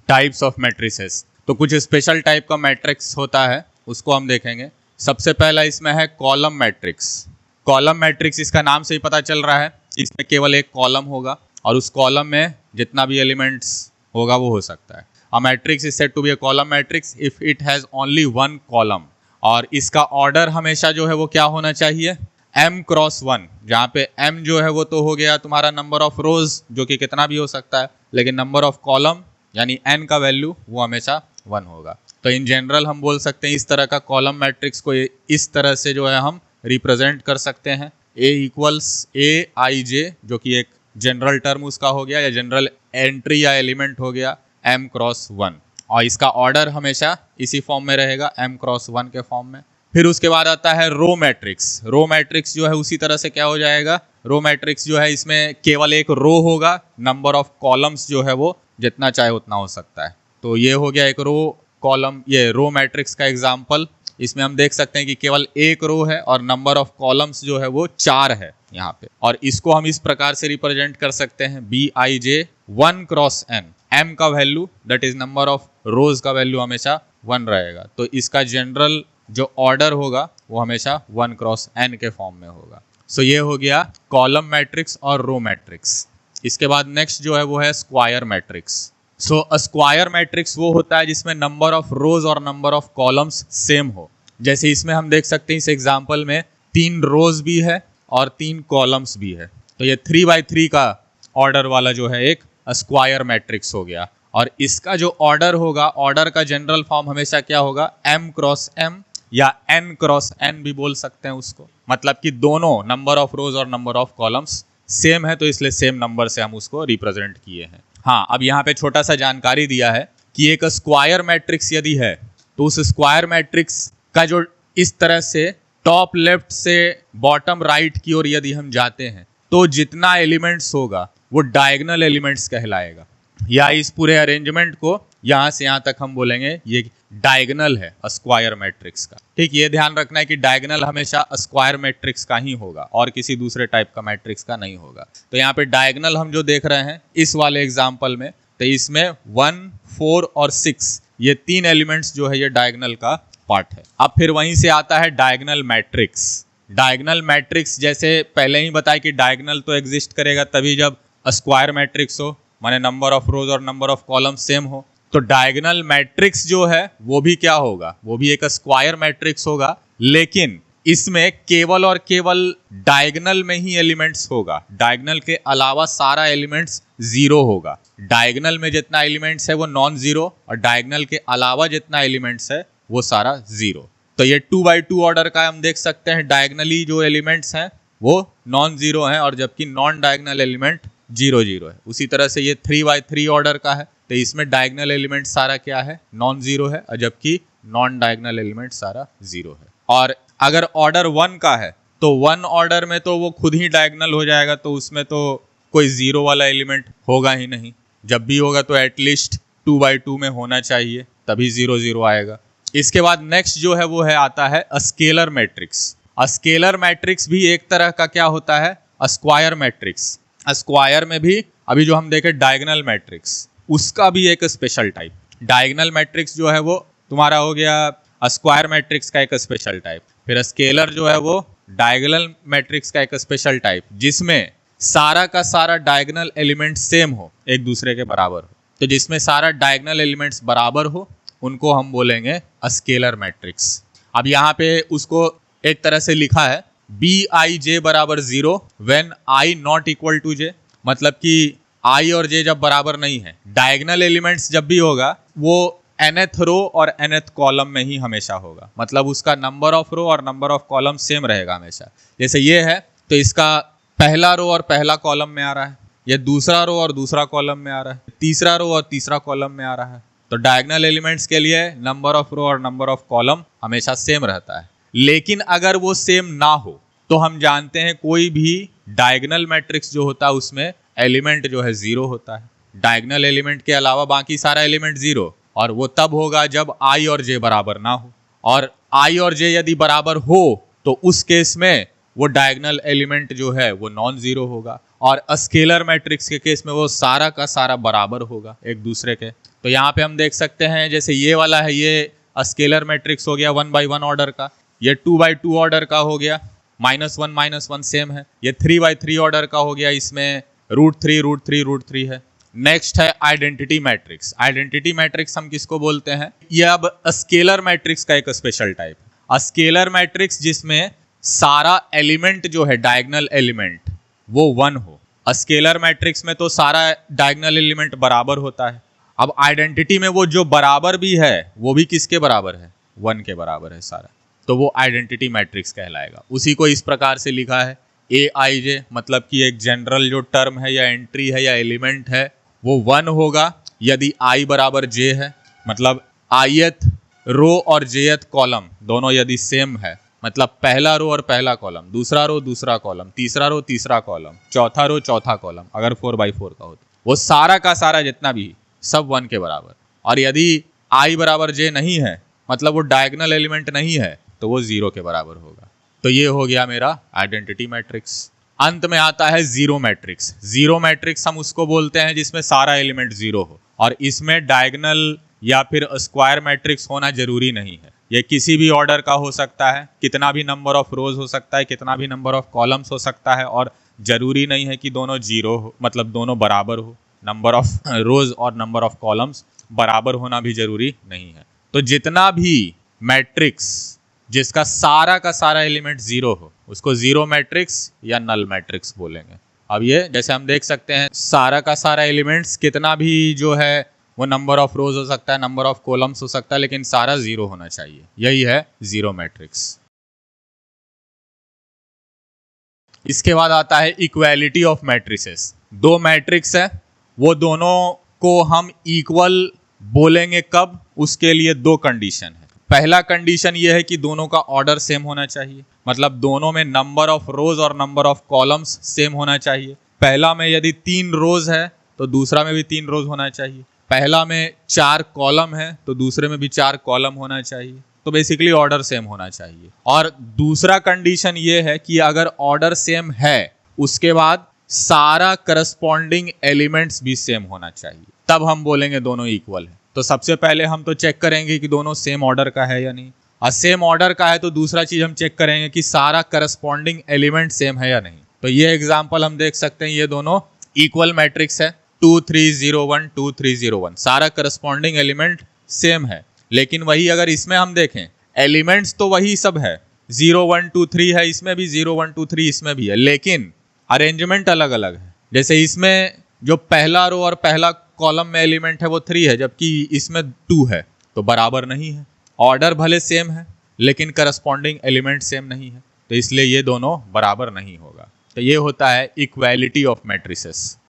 Types of matrices. तो कुछ special type का मैट्रिक्स होता है, उसको हम देखेंगे। सबसे पहला इसमें है कॉलम मैट्रिक्स। कॉलम मैट्रिक्स, इसका नाम से ही पता चल रहा है, इसमें केवल एक कॉलम होगा और उस कॉलम में जितना भी एलिमेंट्स होगा वो हो सकता है। A matrix is said to be a column matrix if it has only one column. और इसका ऑर्डर हमेशा जो है वो क्या होना चाहिए, m क्रॉस 1, जहाँ पे m जो है वो तो हो गया तुम्हारा नंबर ऑफ रोज, जो कि कितना भी हो सकता है, लेकिन नंबर ऑफ कॉलम यानी n का वैल्यू वो हमेशा 1 होगा। तो इन जनरल हम बोल सकते हैं इस तरह का कॉलम मैट्रिक्स को इस तरह से जो है हम रिप्रेजेंट कर सकते हैं। A इक्वल्स AIJ, जो कि एक जनरल टर्म उसका हो गया या जनरल एंट्री या एलिमेंट हो गया m क्रॉस 1, और इसका ऑर्डर हमेशा इसी फॉर्म में रहेगा, m क्रॉस 1 के फॉर्म में। फिर उसके बाद आता है रो मैट्रिक्स। रो मैट्रिक्स जो है उसी तरह से क्या हो जाएगा, रो मैट्रिक्स जो है इसमें केवल एक रो होगा, नंबर ऑफ कॉलम्स जो है वो जितना चाहे उतना हो सकता है। तो ये हो गया एक रो कॉलम, ये रो मैट्रिक्स का एग्जाम्पल। इसमें हम देख सकते हैं कि केवल एक रो है और नंबर ऑफ कॉलम्स जो है वो 4 है यहाँ पे, और इसको हम इस प्रकार से रिप्रेजेंट कर सकते हैं BIJ 1 क्रॉस n। m का value that is number of रोज का वैल्यू हमेशा 1 रहेगा, तो इसका जनरल जो ऑर्डर होगा वो हमेशा 1 क्रॉस n के फॉर्म में होगा। सो ये हो गया कॉलम मैट्रिक्स और रो मैट्रिक्स। इसके बाद नेक्स्ट जो है वो है square matrix. So a square matrix वो होता है जिसमें नंबर ऑफ रोज और नंबर ऑफ कॉलम्स सेम हो। जैसे इसमें हम देख सकते हैं इस एग्जाम्पल में 3 रोज भी है और 3 कॉलम्स भी है, तो ये 3x3 का ऑर्डर वाला जो है एक स्क्वायर मैट्रिक्स हो गया। और इसका जो ऑर्डर होगा, ऑर्डर का जनरल फॉर्म हमेशा क्या होगा, m क्रॉस m या n क्रॉस n भी बोल सकते हैं उसको, मतलब कि दोनों नंबर ऑफ रोज और नंबर ऑफ कॉलम्स सेम है, तो इसलिए सेम नंबर से हम उसको रिप्रेजेंट किए हैं। हाँ, अब यहाँ पे छोटा सा जानकारी दिया है कि एक स्क्वायर मैट्रिक्स यदि है तो उस स्क्वायर मैट्रिक्स का जो इस तरह से टॉप लेफ्ट से बॉटम राइट की ओर यदि हम जाते हैं तो जितना एलिमेंट्स होगा वो डायगोनल एलिमेंट्स कहलाएगा, या इस पूरे अरेंजमेंट को यहाँ से यहाँ तक हम बोलेंगे ये डायगोनल है स्क्वायर मैट्रिक्स का। ठीक, ये ध्यान रखना है कि डायगोनल हमेशा स्क्वायर मैट्रिक्स का ही होगा और किसी दूसरे टाइप का मैट्रिक्स का नहीं होगा। तो यहाँ पे डायगोनल हम जो देख रहे हैं इस वाले एग्जाम्पल में, तो इसमें 1, 4 और 6 ये 3 एलिमेंट्स जो है ये डायगोनल का पार्ट है। अब फिर वहीं से आता है डायगोनल मैट्रिक्स। डायगोनल मैट्रिक्स जैसे पहले ही बताया कि डायगोनल तो एग्जिस्ट करेगा तभी जब स्क्वायर मैट्रिक्स हो, माने नंबर ऑफ रोज और नंबर ऑफ कॉलम सेम हो। तो डायगोनल मैट्रिक्स जो है वो भी क्या होगा, वो भी एक स्क्वायर मैट्रिक्स होगा, लेकिन इसमें केवल और केवल डायगोनल में ही एलिमेंट्स होगा, डायगोनल के अलावा सारा एलिमेंट्स 0 होगा। डायगोनल में जितना एलिमेंट्स है वो नॉन जीरो और डायगोनल के अलावा जितना एलिमेंट्स है वो सारा 0। तो ये 2x2 ऑर्डर का हम देख सकते हैं, डायगोनली जो एलिमेंट्स हैं वो नॉन जीरो हैं और जबकि नॉन डायगोनल एलिमेंट 0 0 है। उसी तरह से ये 3x3 ऑर्डर का है, तो इसमें डायगोनल एलिमेंट सारा क्या है, नॉन जीरो है, और जबकि नॉन डायगोनल एलिमेंट सारा 0 है। और अगर ऑर्डर 1 का है तो 1 ऑर्डर में तो वो खुद ही डायगोनल हो जाएगा, तो उसमें तो कोई 0 वाला एलिमेंट होगा ही नहीं। जब भी होगा तो एटलीस्ट 2x2 में होना चाहिए, तभी 0 0 आएगा। इसके बाद नेक्स्ट जो है वो है आता है स्केलर मैट्रिक्स। स्केलर मैट्रिक्स भी एक तरह का क्या होता है, स्क्वायर मैट्रिक्स। स्क्वायर में भी अभी जो हम देखें डायगोनल मैट्रिक्स, उसका भी एक स्पेशल टाइप। डायगोनल मैट्रिक्स जो है वो तुम्हारा हो गया स्क्वायर मैट्रिक्स का एक स्पेशल टाइप। फिर स्केलर जो है वो डायगोनल मैट्रिक्स का एक स्पेशल टाइप, जिसमें सारा का सारा डायगोनल एलिमेंट सेम हो, एक दूसरे के बराबर हो। तो जिसमें सारा डायगोनल एलिमेंट्स बराबर हो उनको हम बोलेंगे स्केलर मैट्रिक्स। अब यहाँ पे उसको एक तरह से लिखा है BIJ बराबर 0 when I not equal to J, मतलब कि I और J जब बराबर नहीं है। डायगोनल एलिमेंट्स जब भी होगा वो nth रो और nth कॉलम में ही हमेशा होगा, मतलब उसका नंबर ऑफ रो और नंबर ऑफ कॉलम सेम रहेगा हमेशा। जैसे ये है तो इसका पहला रो और पहला कॉलम में आ रहा है, ये दूसरा रो और दूसरा कॉलम में आ रहा है, तीसरा रो और तीसरा कॉलम में आ रहा है। तो डायगोनल एलिमेंट्स के लिए नंबर ऑफ रो और नंबर ऑफ कॉलम हमेशा सेम रहता है। लेकिन अगर वो सेम ना हो तो हम जानते हैं कोई भी डायगोनल मैट्रिक्स जो होता है उसमें एलिमेंट जो है 0 होता है। डायगोनल एलिमेंट के अलावा बाकी सारा एलिमेंट 0, और वो तब होगा जब I और J बराबर ना हो। और I और J यदि बराबर हो तो उस केस में वो डायगोनल एलिमेंट जो है वो नॉन जीरो होगा, और स्केलर मैट्रिक्स के केस में वो सारा का सारा बराबर होगा एक दूसरे के। तो यहाँ पे हम देख सकते हैं जैसे ये वाला है, ये स्केलर मैट्रिक्स हो गया 1/1 ऑर्डर का, ये 2/2 ऑर्डर का हो गया, -1 सेम है, ये 3/3 ऑर्डर का हो गया, इसमें √3 है। नेक्स्ट है आइडेंटिटी मैट्रिक्स। आइडेंटिटी मैट्रिक्स हम किसको बोलते हैं? ये अब स्केलर मैट्रिक्स का एक स्पेशल टाइप। स्केलर मैट्रिक्स जिसमें सारा एलिमेंट जो है डायगोनल एलिमेंट वो 1 हो। स्केलर मैट्रिक्स में तो सारा डायगोनल एलिमेंट बराबर होता है। अब आइडेंटिटी में वो जो बराबर भी है वो भी किसके बराबर है? 1 के बराबर है सारा, तो वो आइडेंटिटी मैट्रिक्स कहलाएगा। उसी को इस प्रकार से लिखा है AIJ, मतलब कि एक जनरल जो टर्म है या एंट्री है या एलिमेंट है वो 1 होगा यदि I बराबर J है, मतलब ith रो और jth कॉलम दोनों यदि सेम है, मतलब पहला रो और पहला कॉलम, दूसरा रो दूसरा कॉलम, तीसरा रो तीसरा कॉलम, चौथा रो चौथा कॉलम, अगर 4/4 का होता वो सारा का सारा जितना भी सब 1 के बराबर। और यदि I बराबर J नहीं है, मतलब वो डायगोनल एलिमेंट नहीं है, तो वो 0 के बराबर होगा। तो ये हो गया मेरा आइडेंटिटी मैट्रिक्स। अंत में आता है जीरो मैट्रिक्स। जीरो मैट्रिक्स हम उसको बोलते हैं जिसमें सारा एलिमेंट 0 हो, और इसमें डायगोनल या फिर स्क्वायर मैट्रिक्स होना जरूरी नहीं है। ये किसी भी ऑर्डर का हो सकता है, कितना भी नंबर ऑफ रोज हो सकता है, कितना भी नंबर ऑफ कॉलम्स हो सकता है, और जरूरी नहीं है कि दोनों 0 हो, मतलब दोनों बराबर हो। नंबर ऑफ रोज और नंबर ऑफ कॉलम्स बराबर होना भी जरूरी नहीं है। तो जितना भी मैट्रिक्स जिसका सारा का सारा एलिमेंट 0 हो उसको जीरो मैट्रिक्स या नल मैट्रिक्स बोलेंगे। अब ये जैसे हम देख सकते हैं सारा का सारा एलिमेंट्स कितना भी जो है वो नंबर ऑफ रोज हो सकता है, नंबर ऑफ कॉलम्स हो सकता है, लेकिन सारा 0 होना चाहिए। यही है जीरो मैट्रिक्स। इसके बाद आता है इक्वालिटी ऑफ मैट्रिसेस। दो मैट्रिक्स है, वो दोनों को हम इक्वल बोलेंगे कब? उसके लिए दो कंडीशन है। पहला कंडीशन ये है कि दोनों का ऑर्डर सेम होना चाहिए, मतलब दोनों में नंबर ऑफ रोज और नंबर ऑफ कॉलम्स सेम होना चाहिए। पहला में यदि 3 रोज है तो दूसरा में भी 3 रोज होना चाहिए। पहला में 4 कॉलम है तो दूसरे में भी 4 कॉलम होना चाहिए। तो बेसिकली ऑर्डर सेम होना चाहिए। और दूसरा कंडीशन ये है कि अगर ऑर्डर सेम है उसके बाद सारा करस्पॉन्डिंग एलिमेंट्स भी सेम होना चाहिए, तब हम बोलेंगे दोनों इक्वल है। तो सबसे पहले हम तो चेक करेंगे कि दोनों सेम ऑर्डर का है या नहीं, और सेम ऑर्डर का है तो दूसरा चीज हम चेक करेंगे कि सारा करस्पॉन्डिंग एलिमेंट सेम है या नहीं। तो ये एग्जांपल हम देख सकते हैं, ये दोनों इक्वल मैट्रिक्स है 2 3 0 1 2 3 0 1, सारा करस्पॉन्डिंग एलिमेंट सेम है। लेकिन वही अगर इसमें हम देखें एलिमेंट्स तो वही सब है, 0 1 2 3 है, इसमें भी 0 1 2 3 इसमें भी है, लेकिन अरेंजमेंट अलग अलग है। जैसे इसमें जो पहला रो और पहला कॉलम में एलिमेंट है वो 3 है, जबकि इसमें 2 है, तो बराबर नहीं है। ऑर्डर भले सेम है लेकिन करस्पॉन्डिंग एलिमेंट सेम नहीं है, तो इसलिए ये दोनों बराबर नहीं होगा। तो ये होता है इक्वालिटी ऑफ मैट्रिसेस।